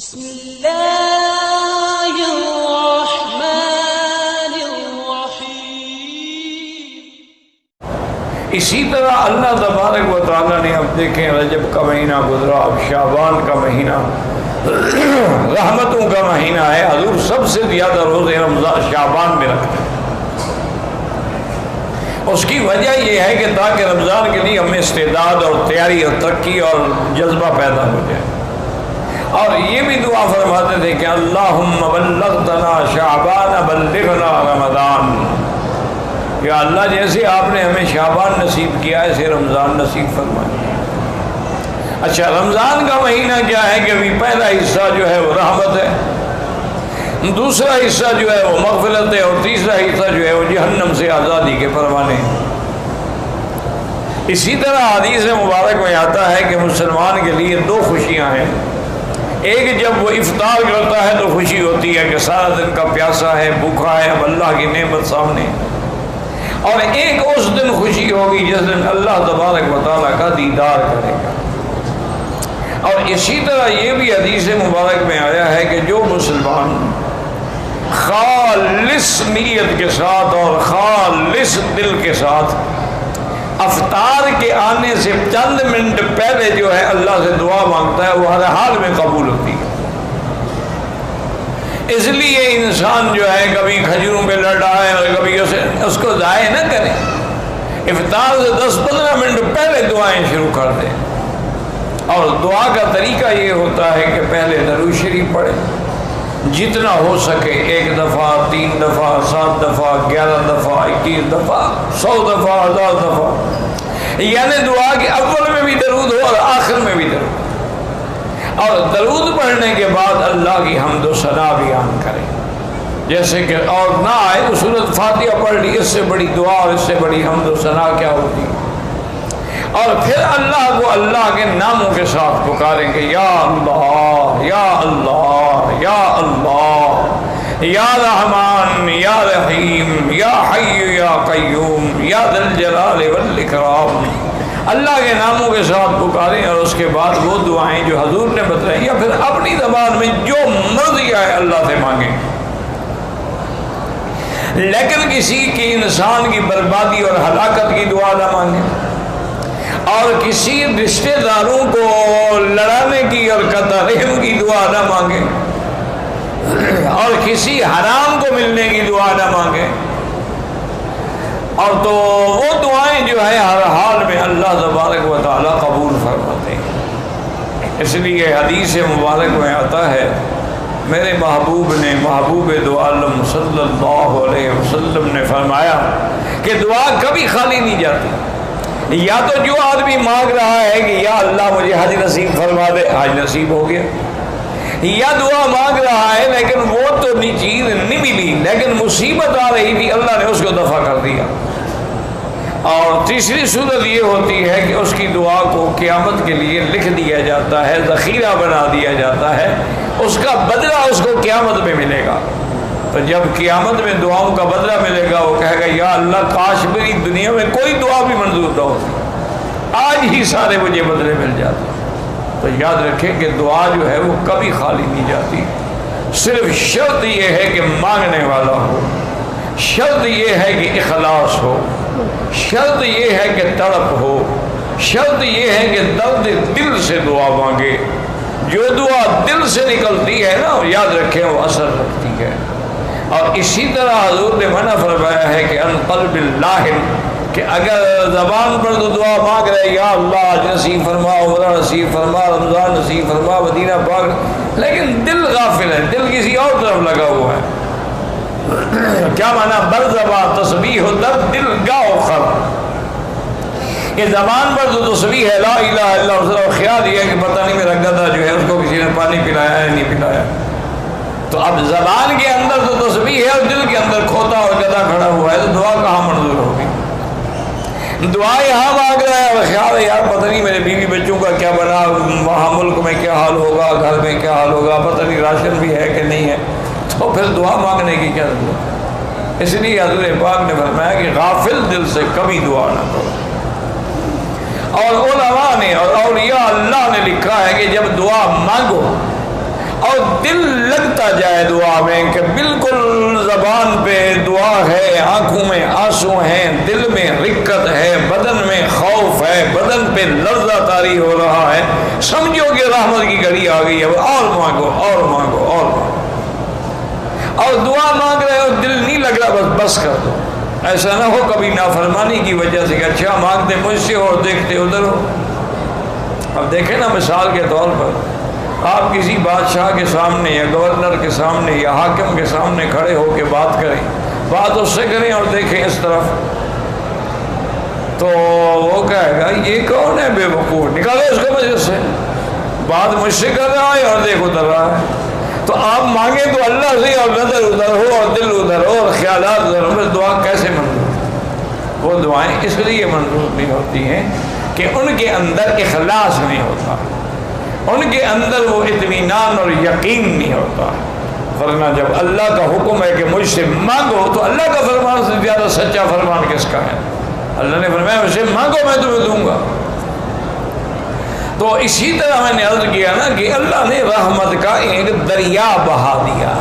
بسم اللہ الرحمن الرحیم۔ اسی طرح اللہ تبارک و تعالیٰ نے اب دیکھیں رجب کا مہینہ گزرا، اب شعبان کا مہینہ رحمتوں کا مہینہ ہے۔ حضور سب سے زیادہ روزے رمضان شعبان میں رکھتے ہیں۔ اس کی وجہ یہ ہے کہ تاکہ رمضان کے لیے ہمیں استعداد اور تیاری اور ترقی اور جذبہ پیدا ہو جائے، اور یہ بھی دعا فرماتے تھے کہ اللہم بلغتنا شعبان بلغنا رمضان، یا اللہ جیسے آپ نے ہمیں شعبان نصیب کیا ایسے رمضان نصیب فرمائے۔ اچھا، رمضان کا مہینہ کیا ہے کہ ابھی پہلا حصہ جو ہے وہ رحمت ہے، دوسرا حصہ جو ہے وہ مغفرت ہے، اور تیسرا حصہ جو ہے وہ جہنم سے آزادی کے پروانے ہیں۔ اسی طرح حدیث مبارک میں آتا ہے کہ مسلمان کے لیے دو خوشیاں ہیں۔ ایک جب وہ افطار کرتا ہے تو خوشی ہوتی ہے کہ سارا دن کا پیاسا ہے، بھوکا ہے، اب اللہ کی نعمت سامنے، اور ایک اس دن خوشی ہوگی جس دن اللہ تبارک و تعالیٰ کا دیدار کرے گا۔ اور اسی طرح یہ بھی حدیث مبارک میں آیا ہے کہ جو مسلمان خالص نیت کے ساتھ اور خالص دل کے ساتھ افطار کے آنے سے چند منٹ پہلے جو ہے اللہ سے دعا مانگتا ہے وہ ہر حال میں قبول ہوتی ہے۔ اس لیے انسان جو ہے کبھی کھجوروں پہ لڑ رہا ہے اور کبھی اس کو ضائع نہ کرے، افطار سے 10-15 منٹ پہلے دعائیں شروع کر دیں۔ اور دعا کا طریقہ یہ ہوتا ہے کہ پہلے درود شریف پڑھیں، جتنا ہو سکے 1 دفعہ، 3 دفعہ، 7 دفعہ، 11 دفعہ، 21 دفعہ، 100 دفعہ، 1000 دفعہ، یعنی دعا کے اول میں بھی درود ہو اور آخر میں بھی درود، اور درود پڑھنے کے بعد اللہ کی حمد و ثنا بیان کریں، جیسے کہ اور نہ آئے تو سورۃ فاتحہ پڑھ لی، اس سے بڑی دعا اور اس سے بڑی حمد و ثنا کیا ہوتی ہے۔ اور پھر اللہ کو اللہ کے ناموں کے ساتھ پکاریں گے، یا اللہ یا اللہ یا اللہ یا رحمان یا رحیم یا حی یا قیوم یا ذی الجلال والاکرام۔ اللہ کے ناموں کے ساتھ پکاریں، اور اس کے بعد وہ دعائیں جو حضور نے بتائیں یا پھر اپنی زبان میں جو مرضی آئے اللہ سے مانگیں، لیکن کسی کی انسان کی بربادی اور ہلاکت کی دعا نہ مانگیں، اور کسی رشتہ داروں کو لڑانے کی اور قطع رحم کی دعا نہ مانگیں، اور کسی حرام کو ملنے کی دعا نہ مانگیں، اور تو وہ دعائیں جو ہے ہر حال میں اللہ تبارک و تعالیٰ قبول فرماتے ہیں۔ اس لیے حدیث مبارک میں آتا ہے میرے محبوب نے، محبوب دو عالم صلی اللہ علیہ وسلم نے فرمایا کہ دعا کبھی خالی نہیں جاتی۔ یا تو جو آدمی مانگ رہا ہے کہ یا اللہ مجھے حج نصیب فرما دے، حج نصیب ہو گیا، یا دعا مانگ رہا ہے لیکن وہ تو چیز نہیں ملی، لیکن مصیبت آ رہی تھی، اللہ نے اس کو دفع کر دیا۔ اور تیسری صورت یہ ہوتی ہے کہ اس کی دعا کو قیامت کے لیے لکھ دیا جاتا ہے، ذخیرہ بنا دیا جاتا ہے، اس کا بدلہ اس کو قیامت میں ملے گا۔ تو جب قیامت میں دعاؤں کا بدلہ ملے گا وہ کہے گا یا اللہ کاش میری دنیا میں کوئی دعا بھی منظور نہ ہوتی، آج ہی سارے مجھے بدلے مل جاتے۔ تو یاد رکھیں کہ دعا جو ہے وہ کبھی خالی نہیں جاتی، صرف شرط یہ ہے کہ مانگنے والا ہو، شرط یہ ہے کہ اخلاص ہو، شرط یہ ہے کہ تڑپ ہو، شرط یہ ہے کہ درد دل سے دعا مانگے۔ جو دعا دل سے نکلتی ہے نا یاد رکھیں وہ اثر رکھتی ہے۔ اور اسی طرح حضور نے منع فرمایا ہے کہ ان قلب اللہ، کہ اگر زبان پر تو دعا مانگ رہے یا اللہ نصیب فرما، عمرہ نصیب فرما، رمضان نصیب فرما، مدینہ پاک، لیکن دل غافل ہے، دل کسی اور طرف لگا ہوا ہے۔ کیا معنی؟ بر زبان تسبیح و در دل گاہ و خر، کہ زبان پر تو تسبیح ہے لا الہ الا اللہ، اور خیال یہ ہے کہ پتہ نہیں میرا گدھا جو ہے اس کو کسی نے پانی پلایا ہے نہیں پلایا۔ تو اب زبان کے اندر تو تسبیح ہے اور دل کے اندر کھوتا اور گدھا کھڑا ہوا ہے، تو دعا کہاں منظور ہوگی؟ دعا یہاں مانگ رہا ہے اور خیال ہے یار پتہ نہیں میرے بیوی بچوں کا کیا بنا، وہاں ملک میں کیا حال ہوگا، گھر میں کیا حال ہوگا، پتہ نہیں راشن بھی ہے کہ نہیں ہے، تو پھر دعا مانگنے کی کیا ضرورت ہے؟ اس لیے حضور پاک نے فرمایا کہ غافل دل سے کبھی دعا نہ کرو۔ اور علماء نے اور اولیاء اللہ نے لکھا ہے کہ جب دعا مانگو اور جائے دعا میں کہ بالکل زبان پہ دعا ہے، آنکھوں میں آنسو ہیں، دل میں رکت ہے، بدن میں خوف ہے، بدن پہ لرزہ طاری ہو رہا ہے، سمجھو کہ رحمت کی گھڑی آ گئی ہے، اور مانگو اور مانگو اور مانگو، اور دعا مانگ رہے ہو دل نہیں لگ رہا، بس کر دو. ایسا نہ ہو کبھی نافرمانی کی وجہ سے کہ اچھا مانگتے مجھ سے ہو اور دیکھتے ادھر ہو. اب دیکھیں نا مثال کے طور پر آپ کسی بادشاہ کے سامنے یا گورنر کے سامنے یا حاکم کے سامنے کھڑے ہو کے بات کریں، بات اس سے کریں اور دیکھیں اس طرف، تو وہ کہے گا یہ کون ہے بے وقوف، نکالو اس کو مجھ سے، بات مجھ سے کر رہا ہے اور دیکھ ادھر رہا ہے. تو آپ مانگیں تو اللہ سے اور نظر ادھر ہو اور دل ادھر ہو اور خیالات ادھر ہو، پھر دعا کیسے منظور؟ وہ دعائیں اس لیے منظور نہیں ہوتی ہیں کہ ان کے اندر اخلاص نہیں ہوتا، ان کے اندر وہ اطمینان اور یقین نہیں ہوتا. ورنہ جب اللہ کا حکم ہے کہ مجھ سے مانگو تو اللہ کا فرمان سے زیادہ سچا فرمان کس کا ہے؟ اللہ نے فرمایا مجھ سے مانگو میں تمہیں دوں گا. تو اسی طرح میں نے عرض کیا نا کہ اللہ نے رحمت کا ایک دریا بہا دیا.